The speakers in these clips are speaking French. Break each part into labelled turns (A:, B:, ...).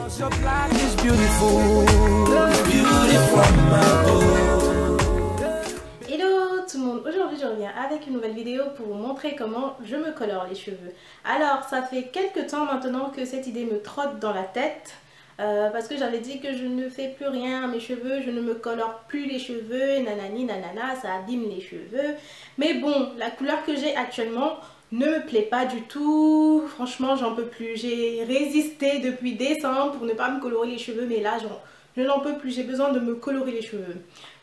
A: Hello tout le monde, aujourd'hui je reviens avec une nouvelle vidéo pour vous montrer comment je me colore les cheveux. Alors ça fait quelques temps maintenant que cette idée me trotte dans la tête. Parce que j'avais dit que je ne fais plus rien à mes cheveux, je ne me colore plus les cheveux, nanani nanana, ça abîme les cheveux. Mais bon, la couleur que j'ai actuellement ne me plaît pas du tout, franchement j'en peux plus. J'ai résisté depuis décembre pour ne pas me colorer les cheveux, mais là je n'en peux plus, j'ai besoin de me colorer les cheveux.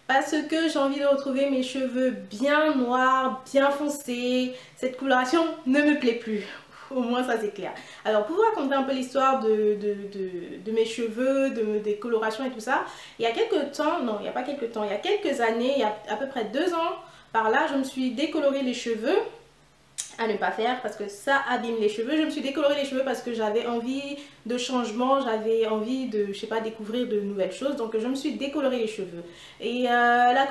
A: Parce que j'ai envie de retrouver mes cheveux bien noirs, bien foncés, cette coloration ne me plaît plus. Au moins ça c'est clair. Alors pour vous raconter un peu l'histoire de mes cheveux, des colorations et tout ça, il y a quelques temps, non il n'y a pas quelques temps, il y a quelques années, il y a à peu près 2 ans par là, je me suis décoloré les cheveux. À ne pas faire parce que ça abîme les cheveux. Je me suis décoloré les cheveux parce que j'avais envie de changement, j'avais envie de, je sais pas, découvrir de nouvelles choses. Donc je me suis décoloré les cheveux. Et la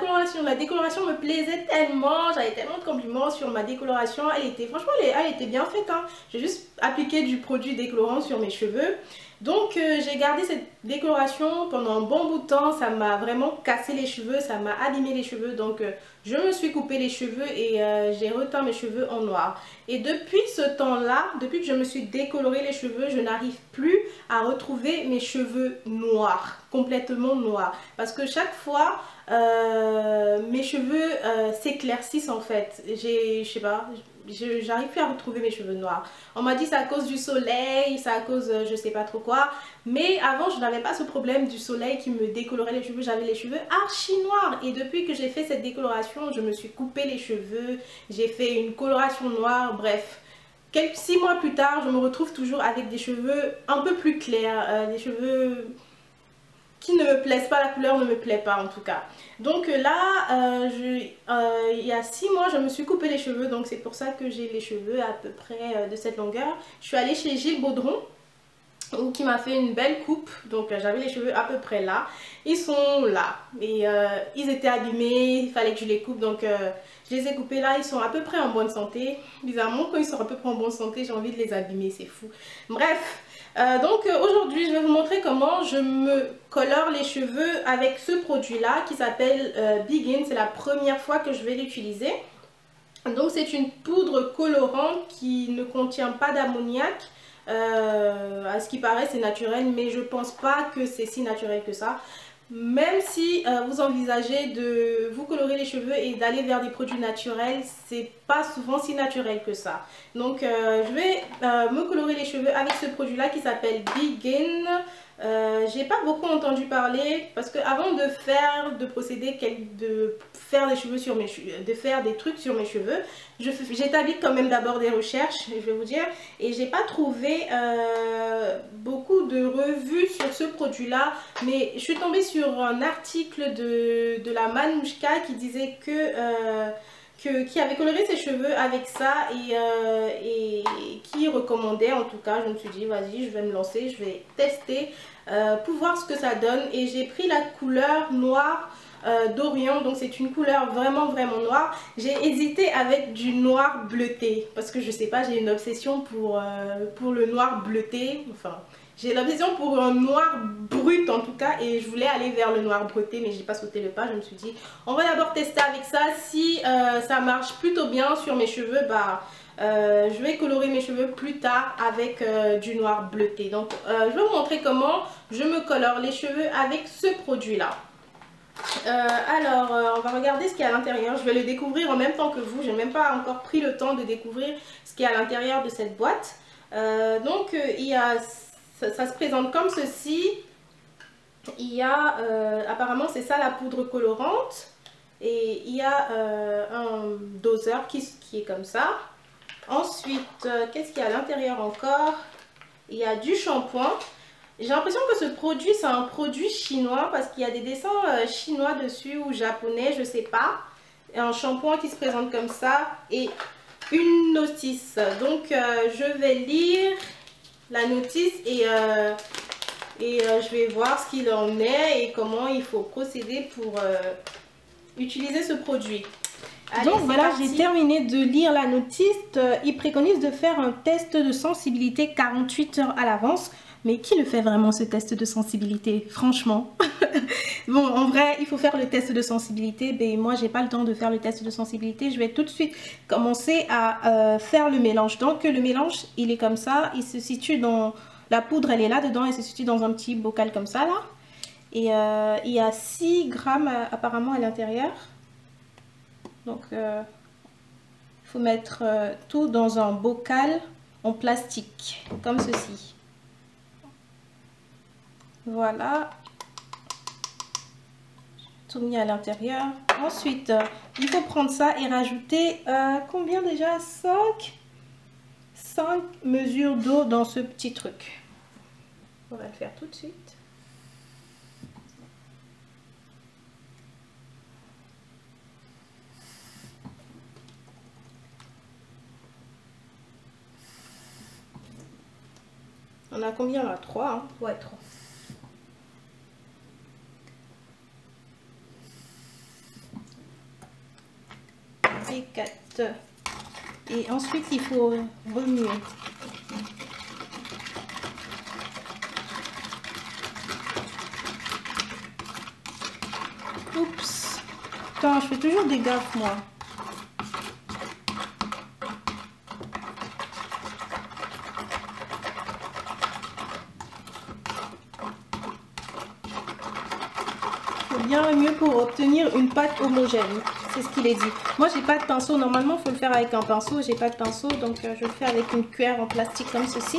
A: décoloration me plaisait tellement, j'avais tellement de compliments sur ma décoloration. Franchement, elle était bien faite, hein. J'ai juste appliqué du produit décolorant sur mes cheveux. Donc j'ai gardé cette décoloration pendant un bon bout de temps, ça m'a vraiment cassé les cheveux, ça m'a abîmé les cheveux. Donc je me suis coupé les cheveux et j'ai reteint mes cheveux en noir. Et depuis ce temps-là, depuis que je me suis décoloré les cheveux, je n'arrive plus à retrouver mes cheveux noirs, complètement noirs. Parce que chaque fois, mes cheveux s'éclaircissent en fait. Je sais pas, j'arrive plus à retrouver mes cheveux noirs. On m'a dit c'est à cause du soleil, c'est à cause je sais pas trop quoi. Mais avant je n'avais pas ce problème du soleil qui me décolorait les cheveux. J'avais les cheveux archi noirs. Et depuis que j'ai fait cette décoloration, je me suis coupé les cheveux. J'ai fait une coloration noire, bref. 6 mois plus tard, je me retrouve toujours avec des cheveux un peu plus clairs. Des cheveux qui ne me plaisent pas, la couleur ne me plaît pas en tout cas. Donc là, il y a 6 mois, je me suis coupé les cheveux, donc c'est pour ça que j'ai les cheveux à peu près de cette longueur. Je suis allée chez Gilles Baudron, qui m'a fait une belle coupe, donc j'avais les cheveux à peu près là. Ils sont là, et ils étaient abîmés, il fallait que je les coupe, donc je les ai coupés là, ils sont à peu près en bonne santé. Bizarrement, quand ils sont à peu près en bonne santé, j'ai envie de les abîmer, c'est fou. Bref. Donc aujourd'hui je vais vous montrer comment je me colore les cheveux avec ce produit là qui s'appelle Begin. C'est la première fois que je vais l'utiliser. Donc c'est une poudre colorante qui ne contient pas d'ammoniac. À ce qui paraît c'est naturel, mais je pense pas que c'est si naturel que ça. Même si vous envisagez de vous colorer les cheveux et d'aller vers des produits naturels, c'est pas souvent si naturel que ça. Donc je vais me colorer les cheveux avec ce produit là qui s'appelle Begin. J'ai pas beaucoup entendu parler parce que avant de faire des cheveux sur mes cheveux, de faire des trucs sur mes cheveux, j'établis quand même d'abord des recherches, je vais vous dire, et j'ai pas trouvé beaucoup de revues sur ce produit là, mais je suis tombée sur un article de la Manouchka qui disait qui avait coloré ses cheveux avec ça et qui recommandait, en tout cas je me suis dit vas-y je vais me lancer, je vais tester pour voir ce que ça donne. Et j'ai pris la couleur noire d'Orient, donc c'est une couleur vraiment noire. J'ai hésité avec du noir bleuté parce que je sais pas, j'ai une obsession pour le noir bleuté, enfin j'ai l'obsession pour un noir brut en tout cas, et je voulais aller vers le noir bleuté mais j'ai pas sauté le pas. Je me suis dit on va d'abord tester avec ça, si ça marche plutôt bien sur mes cheveux, bah je vais colorer mes cheveux plus tard avec du noir bleuté. Donc je vais vous montrer comment je me colore les cheveux avec ce produit là. Alors on va regarder ce qu'il y a à l'intérieur. Je vais le découvrir en même temps que vous, j'ai même pas encore pris le temps de découvrir ce qu'il y a à l'intérieur de cette boîte. Donc il y a... Ça se présente comme ceci. Il y a, apparemment c'est ça la poudre colorante. Et il y a un doseur qui est comme ça. Ensuite, qu'est-ce qu'il y a à l'intérieur encore? Il y a du shampoing. J'ai l'impression que ce produit c'est un produit chinois parce qu'il y a des dessins chinois dessus ou japonais, je sais pas. Et un shampoing qui se présente comme ça et une notice. Donc je vais lire la notice et je vais voir ce qu'il en est et comment il faut procéder pour utiliser ce produit. Allez, donc voilà, j'ai terminé de lire la notice. Il préconise de faire un test de sensibilité 48 heures à l'avance. Mais qui le fait vraiment ce test de sensibilité? Franchement. Bon, en vrai, il faut faire le test de sensibilité. Mais moi, j'ai pas le temps de faire le test de sensibilité. Je vais tout de suite commencer à faire le mélange. Donc, le mélange, il est comme ça. Il se situe dans... La poudre, elle est là dedans. Elle se situe dans un petit bocal comme ça, là. Et il y a 6 grammes apparemment à l'intérieur. Donc, il faut mettre tout dans un bocal en plastique, comme ceci. Voilà. Tout mis à l'intérieur. Ensuite, il faut prendre ça et rajouter combien déjà? 5 mesures d'eau dans ce petit truc. On va le faire tout de suite. On a combien là? 3 hein? Ouais, 3. Et 4. Et ensuite, il faut remuer. Oups. Putain, je fais toujours des gaffes, moi. Bien mieux pour obtenir une pâte homogène, c'est ce qu'il est dit. Moi j'ai pas de pinceau, normalement il faut le faire avec un pinceau, j'ai pas de pinceau donc je le fais avec une cuillère en plastique comme ceci.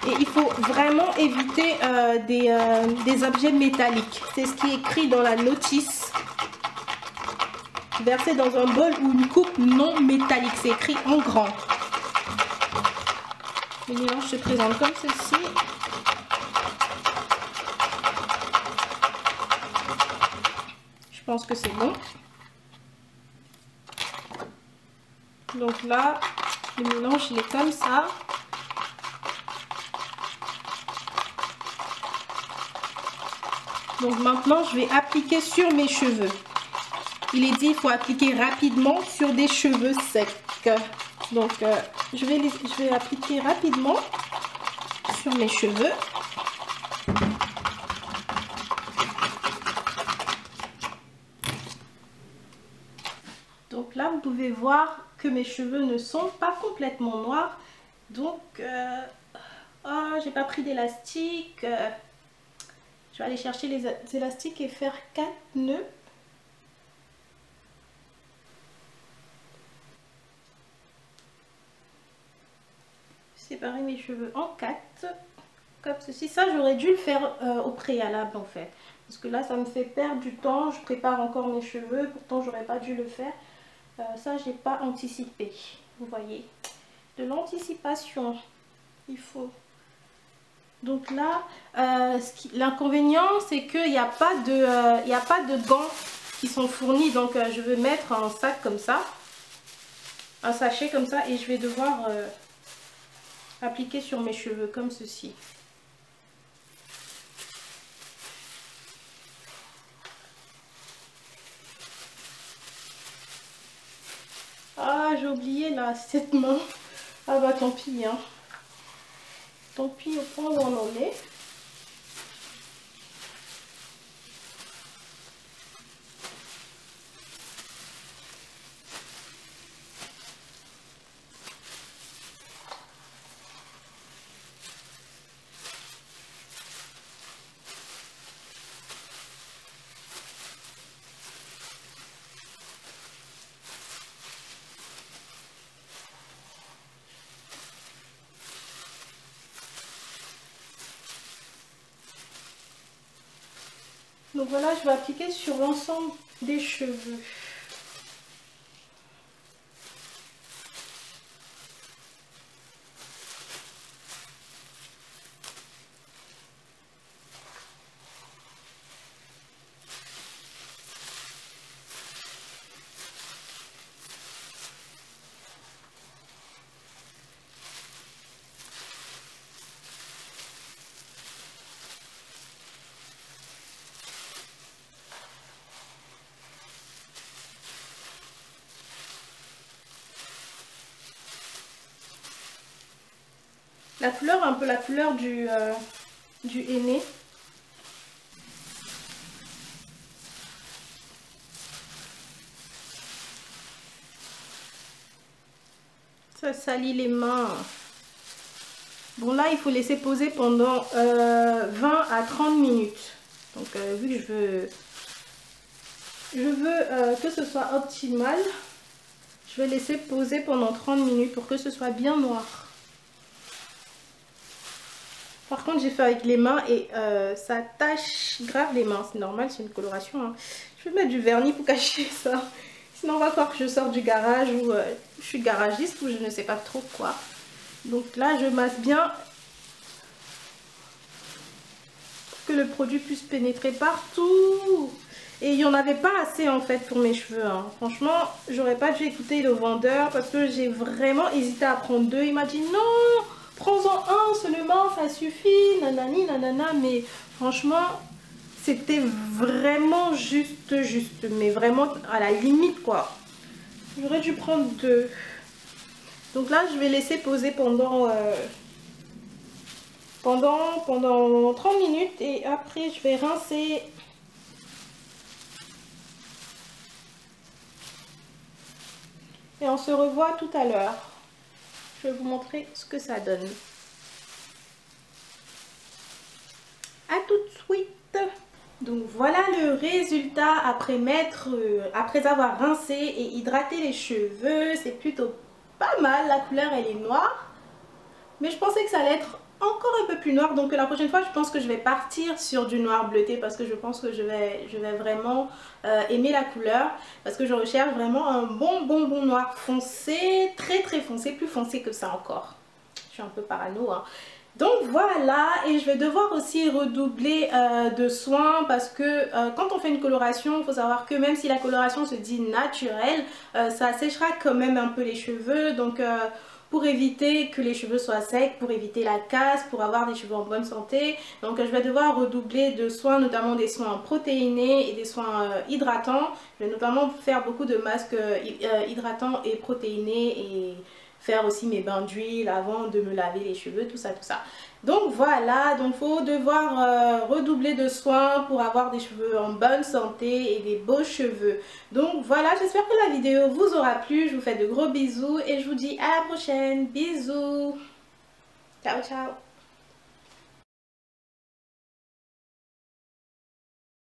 A: Et il faut vraiment éviter des objets métalliques, c'est ce qui est écrit dans la notice. Verser dans un bol ou une coupe non métallique, c'est écrit en grand. Le mélange se présente comme ceci. Je pense que c'est bon. Donc là, le mélange il est comme ça. Donc maintenant, je vais appliquer sur mes cheveux. Il est dit qu'il faut appliquer rapidement sur des cheveux secs. Donc, je vais appliquer rapidement sur mes cheveux. Donc là, vous pouvez voir que mes cheveux ne sont pas complètement noirs. Donc, oh, j'ai pas pris d'élastique. Je vais aller chercher les élastiques et faire 4 nœuds. Séparer mes cheveux en 4 comme ceci. Ça j'aurais dû le faire au préalable en fait, parce que là ça me fait perdre du temps. Je prépare encore mes cheveux, pourtant j'aurais pas dû le faire. Ça j'ai pas anticipé, vous voyez, de l'anticipation il faut. Donc là l'inconvénient c'est qu'il n'y a pas de gants qui sont fournis, donc je vais mettre un sac comme ça, un sachet comme ça, et je vais devoir appliquer sur mes cheveux comme ceci. Ah, j'ai oublié là cette main. Ah bah tant pis hein. Tant pis au point où on en est. Donc voilà, je vais appliquer sur l'ensemble des cheveux. La couleur, un peu la couleur du henné. Ça salit les mains. Bon là, il faut laisser poser pendant 20 à 30 minutes. Donc vu que je veux que ce soit optimal, je vais laisser poser pendant 30 minutes pour que ce soit bien noir. Par contre, j'ai fait avec les mains et ça tache grave les mains. C'est normal, c'est une coloration. Hein. Je vais mettre du vernis pour cacher ça. Sinon, on va croire que je sors du garage ou je suis garagiste ou je ne sais pas trop quoi. Donc là, je masse bien pour que le produit puisse pénétrer partout. Et il n'y en avait pas assez en fait pour mes cheveux. Hein. Franchement, j'aurais pas dû écouter le vendeur parce que j'ai vraiment hésité à prendre 2. Il m'a dit non, prends-en un seulement, ça suffit, nanani, nanana. Mais franchement, c'était vraiment juste. Mais vraiment à la limite quoi. J'aurais dû prendre 2. Donc là, je vais laisser poser pendant 30 minutes et après je vais rincer. Et on se revoit tout à l'heure. Je vais vous montrer ce que ça donne. À tout de suite. Donc voilà le résultat après avoir rincé et hydraté les cheveux. C'est plutôt pas mal. La couleur elle est noire. Mais je pensais que ça allait être encore un peu plus noir. Donc la prochaine fois je pense que je vais partir sur du noir bleuté. Parce que je pense que je vais vraiment aimer la couleur. Parce que je recherche vraiment un bon noir foncé. Très foncé. Plus foncé que ça encore. Je suis un peu parano hein. Donc voilà, et je vais devoir aussi redoubler de soins parce que quand on fait une coloration, il faut savoir que même si la coloration se dit naturelle, ça séchera quand même un peu les cheveux. Donc pour éviter que les cheveux soient secs, pour éviter la casse, pour avoir des cheveux en bonne santé. Donc je vais devoir redoubler de soins, notamment des soins protéinés et des soins hydratants. Je vais notamment faire beaucoup de masques hydratants et protéinés et faire aussi mes bains d'huile avant de me laver les cheveux, tout ça. Donc voilà, donc il faut devoir redoubler de soins pour avoir des cheveux en bonne santé et des beaux cheveux. Donc voilà, j'espère que la vidéo vous aura plu, je vous fais de gros bisous et je vous dis à la prochaine, bisous, ciao ciao.